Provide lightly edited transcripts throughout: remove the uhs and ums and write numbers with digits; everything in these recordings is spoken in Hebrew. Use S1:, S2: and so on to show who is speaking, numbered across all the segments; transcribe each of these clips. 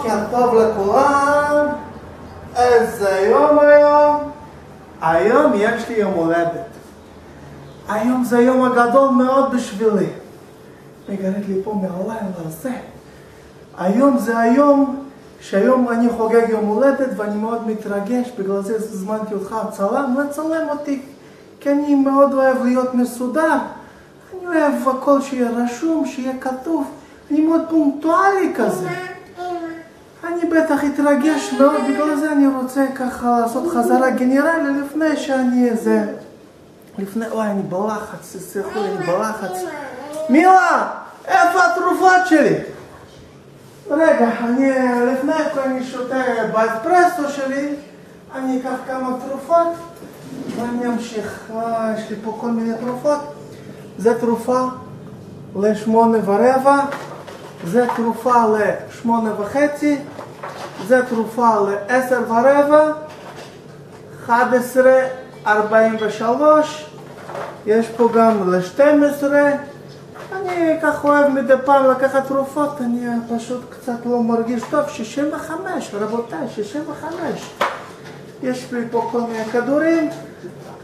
S1: בוקר טוב לכולם. איזה יום היום? היום יש לי יום הולדת. היום זה יום הגדול מאוד בשבילי. מגרד לי פה מהלילה הזה. היום זה היום שהיום אני חוגג יום הולדת ואני מאוד מתרגש, בגלל זה הזמנתי אותך צלם לצלם אותי, כי אני מאוד אוהב להיות מסודר. אני אוהב הכל שיהיה רשום, שיהיה כתוב. אני מאוד פונקטואלי כזה. אני בטח אתרגש מאוד, בגלל זה אני רוצה ככה לעשות חזרה גנרלי לפני שאני אוי, אני בלחץ, סליחו לי, אני בלחץ. מילה, איפה התרופות שלי? רגע, לפני אני שותה באספרסו שלי, אני אקח כמה תרופות ואני אמשיך. יש לי פה כל מיני תרופות. זה תרופה ל8:15, זה תרופה ל8:30, זה תרופה ל10:15, 11:43, יש פה גם ל12. אני כך אוהב מדי פעם לקחת תרופות, אני פשוט קצת לא מרגיש טוב. 65, רבותיי, 65. יש לי פה כל מיני כדורים.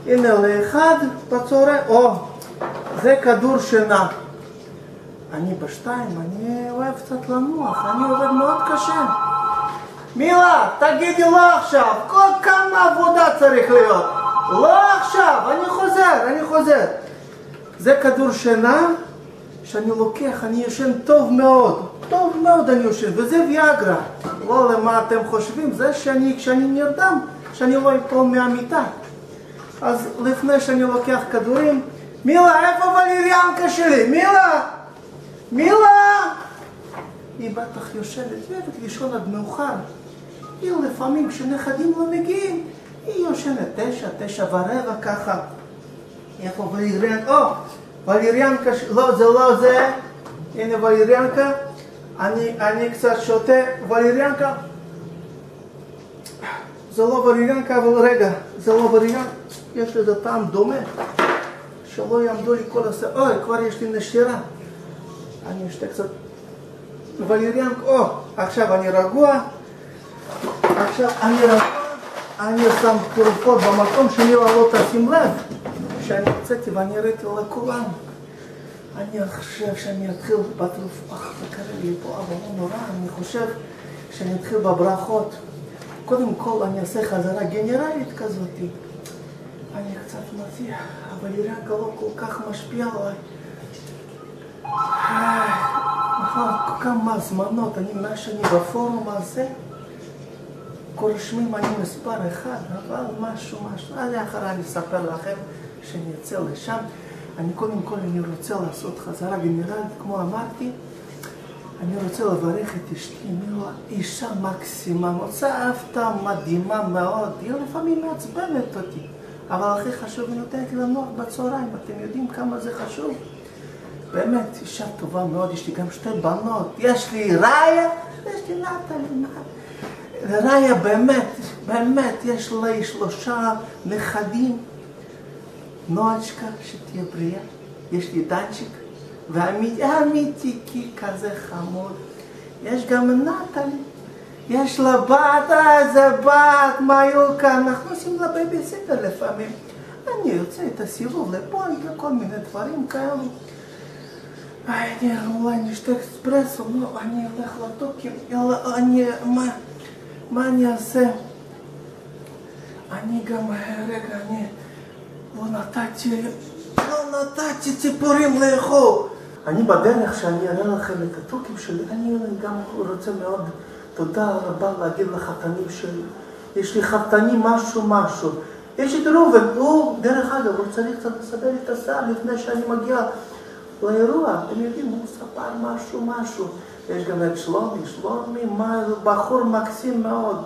S1: הנה לאחד בצהריים. זה כדור שינה. אני אני אוהב קצת לנוח, אני עובד מאוד קשה. מילה, תגידי לא עכשיו, כל כמה עבודה צריך להיות. לא עכשיו, אני חוזר. זה כדור שינה שאני לוקח, אני ישן טוב מאוד אני ישן, וזה ויאגרה. לא למה אתם חושבים, זה כשאני נרדם, שאני לא אפול מהמיטה. אז לפני שאני לוקח כדורים, מילה, איפה ולריאנקה שלי? מילה! היא בטח יושבת, ואוהבת לישון עד מאוחר. היא לפעמים כשנכדים לא מגיעים, היא יושנת 9:15 ככה. איפה ולריאנקה? ולריאנקה, לא זה. הנה ולריאנקה. אני קצת שותה. ולריאנקה. זה לא ולריאנקה, אבל רגע, זה לא ולריאנקה. יש לזה טעם דומה. שלא יעמדו לי כל אוי, כבר יש לי נשירה. אני אשתה קצת ולריאנקה. עכשיו אני רגוע. אני שם תרופות במקום שאני לא תשים לב. שאני יצאתי ואני ראיתי לכולם. אני חושב שאני אתחיל בתרופה. זה קרה לי פה, אבל לא נורא. אני חושב שאני אתחיל בברכות. קודם כל אני אעשה חזרה גנרלית כזאת. אני קצת מציע, אבל ירנקה לא כל כך משפיע עליי. כמה זמנות, מה שאני בפורום הזה, רושמים אני מספר 1, אבל משהו. לאחר אני אספר לכם שאני אצא לשם. קודם כל אני רוצה לעשות חזרה גנרלית, כמו אמרתי. אני רוצה לברך את אשתי, אישה מקסימה, מוצאה הפתעה מדהימה מאוד. היא לפעמים מעצבנת אותי. אבל הכי חשוב, היא נותנת לנוח בצהריים. אתם יודעים כמה זה חשוב? באמת, אישה טובה מאוד. יש לי גם 2 בנות. יש לי ראיה, יש לי נטלי. ראיה באמת, יש לי 3 נכדים. נועצ'קה, שתהיה בריאה. יש לי דנצ'יק. ואמיתי כזה חמוד. יש גם נטלי. יש לה בת, איזה בת, מיוקה, אנחנו עושים לה בייביסיטר לפעמים. אני יוצא את הסיבוב לפה, כל מיני דברים כאלו. אולי נשתה אקספרסו, אני הולך לטוקים, מה אני אעשה? אני גם, רגע, אני לא נתתי ציפורים לאכול. אני בדרך שאני אראה לכם את הטוקים שלי, אני גם רוצה מאוד תודה רבה להגיד לחתנים שלי. יש לי חתנים משהו. יש את ראובן, הוא דרך אגב, הוא צריך קצת לסדר את השיער לפני שאני מגיע לאירוע. אתם יודעים, הוא ספר משהו. יש גם את שלומי, בחור מקסים מאוד,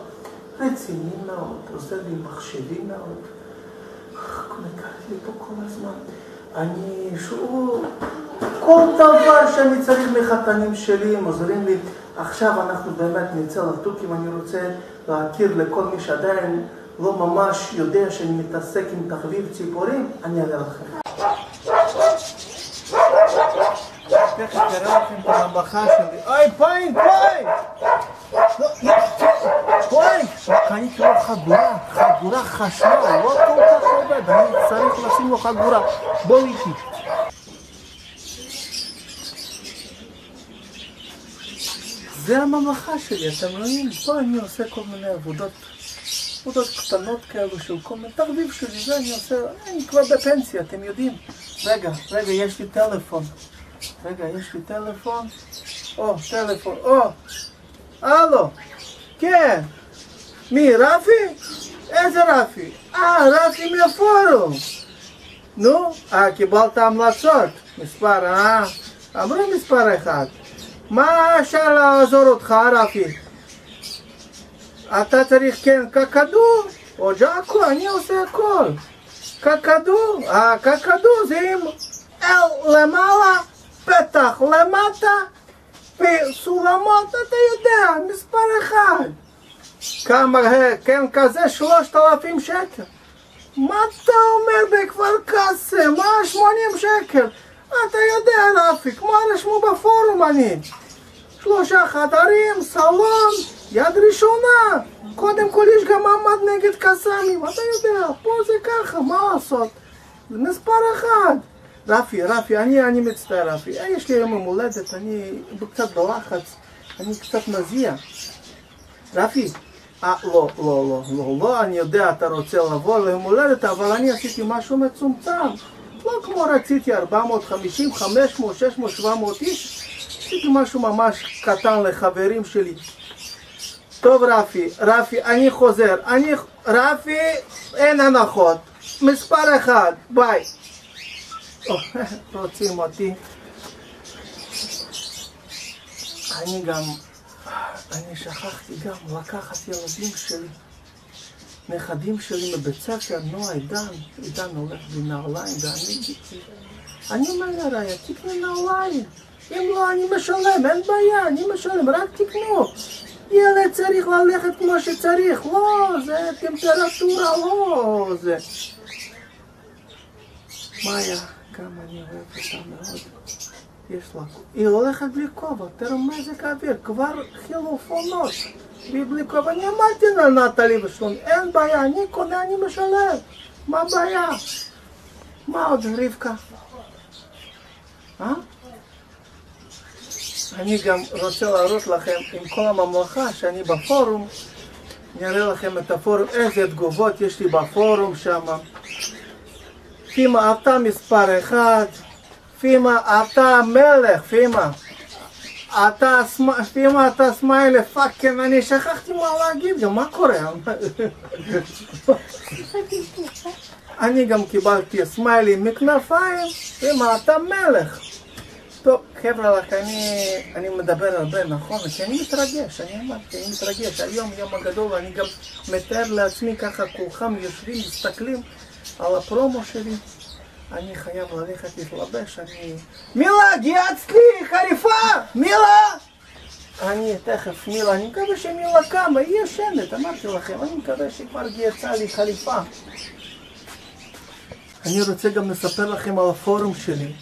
S1: רציני מאוד, עושה לי מחשבים מאוד. קונקרתי לי פה כל הזמן. כל דבר שאני צריך מחתנים שלי, הם עוזרים לי. עכשיו אנחנו באמת נצא לטוקים. אני רוצה להכיר לכל מי שעדיין לא ממש יודע שאני מתעסק עם תחביב ציפורים. אני אראה לכם. איך שקרה לכם את הממלכה שלי. אוי, פיין! לא, קניתי לו חגורה חשמל, לא כל כך עובד, אני צריך לשים לו חגורה. בוא איתי. זה הממלכה שלי, אתם רואים? פה אני עושה כל מיני עבודות קטנות כאלו של כל מיני תחביב שלי, זה אני עושה, אני כבר בפנסיה, אתם יודעים. רגע, יש לי טלפון. טלפון, הלו, כן. מי, רפי? איזה רפי? רפי מהפורום. נו, קיבלת המלצות. מספר, אמרו מספר 1. מה אפשר לעזור אותך, רפי? אתה צריך כן ככדור או ג'אקו, אני עושה הכל. ככדור, ככדור זה עם למעלה, פתח למטה, וסולמות, אתה יודע, מספר 1. כמה, כן, כזה 3,000 שקל. מה אתה אומר בכפר קאסם? 80 שקל? אתה יודע, רפי, כמו רשמו בפורום אני. 3 חדרים, סלון, יד ראשונה. קודם כל יש גם מעמד נגד קסאמים. אתה יודע, פה זה ככה, מה לעשות? זה מספר 1. רפי, אני מצטער, רפי. יש לי יום הולדת, אני קצת בלחץ, אני קצת מזיע. רפי, לא, אני יודע, אתה רוצה לבוא ליום הולדת, אבל אני עשיתי משהו מצומצם. לא כמו רציתי, 450, 500, 600, 700 איש. עשיתי משהו ממש קטן לחברים שלי. טוב, רפי, אני חוזר. רפי, אין הנחות. מספר 1, ביי. רוצים אותי. אני שכחתי גם לקחת ילדים שלי, נכדים שלי מבית ספר, נועה, עידן הולך בנעליים, אני אומר לרעיה, תקנה נעליים, אם לא אני משלם, אין בעיה, אני משלם, רק תקנו. ילד צריך ללכת כמו שצריך, לא, זה טמפרטורה, לא, זה. מאיה, גם אני אוהב אותה מאוד. יש לה, היא הולכת בלי כובע, תראו מזג האוויר, כבר חילוף עונות, והיא בלי כובע. אני אמרתי לנטלי ושלום, אין בעיה, אני קונה, אני משלם, מה הבעיה? מה עוד, רבקה? אני גם רוצה להראות לכם עם כל הממלכה שאני בפורום, אני אראה לכם את הפורום, איזה תגובות יש לי בפורום שם. פימה, אתה מספר 1, פימה, אתה מלך, פימה, אתה סמיילי, פאקינג, אני שכחתי מה להגיד גם, מה קורה? אני גם קיבלתי סמיילי מכנפיים, פימה, אתה מלך. טוב, חבר'ה, אני מדבר הרבה, נכון? כי אני מתרגש, אני מתרגש, היום יום הגדול, ואני גם מתאר לעצמי ככה, כולכם יושבים, מסתכלים על הפרומו שלי. אני חייב ללכת להתלבש, מילה, גייצת לי, חריפה! מילה! אני תכף, מילה, אני מקווה שמילה קמה, היא ישנת, אמרתי לכם, אני מקווה שכבר גייצה לי חריפה. אני רוצה גם לספר לכם על הפורום שלי.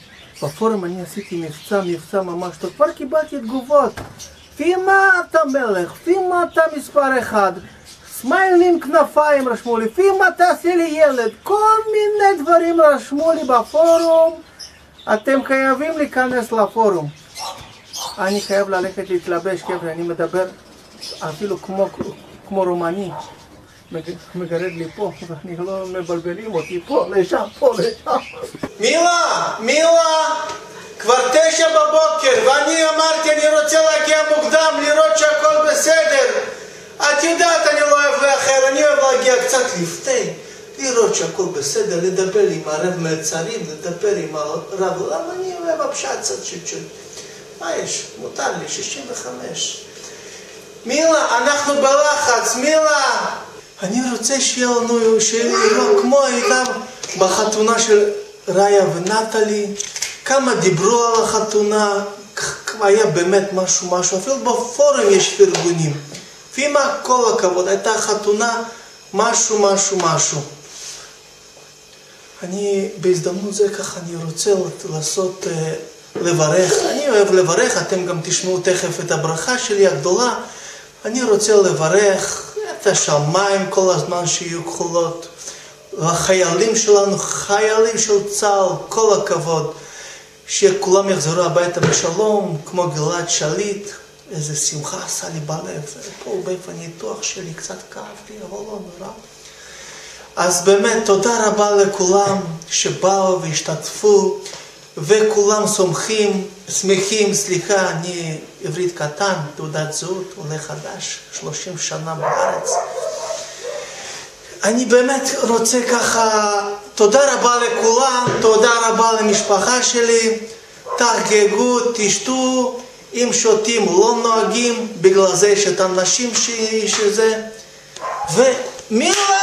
S1: בפורום אני עשיתי מבצע ממש טוב, כבר קיבלתי תגובות. פימה אתה מלך, פימה אתה מספר 1, סמיילים כנפיים רשמו לי, פימה תעשי לי ילד, כל מיני דברים רשמו לי בפורום. אתם חייבים להיכנס לפורום. אני חייב ללכת להתלבש, חבר'ה, אני מדבר אפילו כמו רומני. מגרד לי פה, ואני לא מבלבלים אותי פה, לשם. מילה, כבר 9 בבוקר, ואני אמרתי, אני רוצה להגיע מוקדם, לראות שהכל בסדר. את יודעת, אני לא אוהב לאחר, אני אוהב להגיע קצת לפני, לראות שהכל בסדר, לדבר עם הרב מלצרים, לדבר עם הרב, למה אני אוהב הפשט קצת צ'יט. מה יש? מותר לי, 65. מילה, אנחנו בלחץ, מילה. אני רוצה שיהיה לנו, שיהיה כמו הייתה בחתונה של ראיה ונטלי, כמה דיברו על החתונה, היה באמת משהו, אפילו בפורום יש פרגונים. פימה, כל הכבוד, הייתה חתונה, משהו. אני בהזדמנות זה ככה, אני רוצה לברך, אני אוהב לברך, אתם גם תשמעו תכף את הברכה שלי הגדולה, אני רוצה לברך את את השמיים כל הזמן שיהיו כחולות. לחיילים שלנו, חיילים של צה"ל, כל הכבוד. שכולם יחזרו הביתה בשלום, כמו גלעד שליט. איזה שמחה עשה לי בלב. פה באיפה הניתוח שלי, קצת כאב לי, אבל לא נורא. אז באמת, תודה רבה לכולם שבאו והשתתפו, וכולם שמחים, סליחה, אני עברית קטן, תעודת זהות, עולה חדש, 30 שנה בארץ. אני באמת רוצה ככה, תודה רבה לכולם, תודה רבה למשפחה שלי, תחגגו, תשתו, אם שותים לא נוהגים, בגלל זה יש את האנשים שזה, ומילה!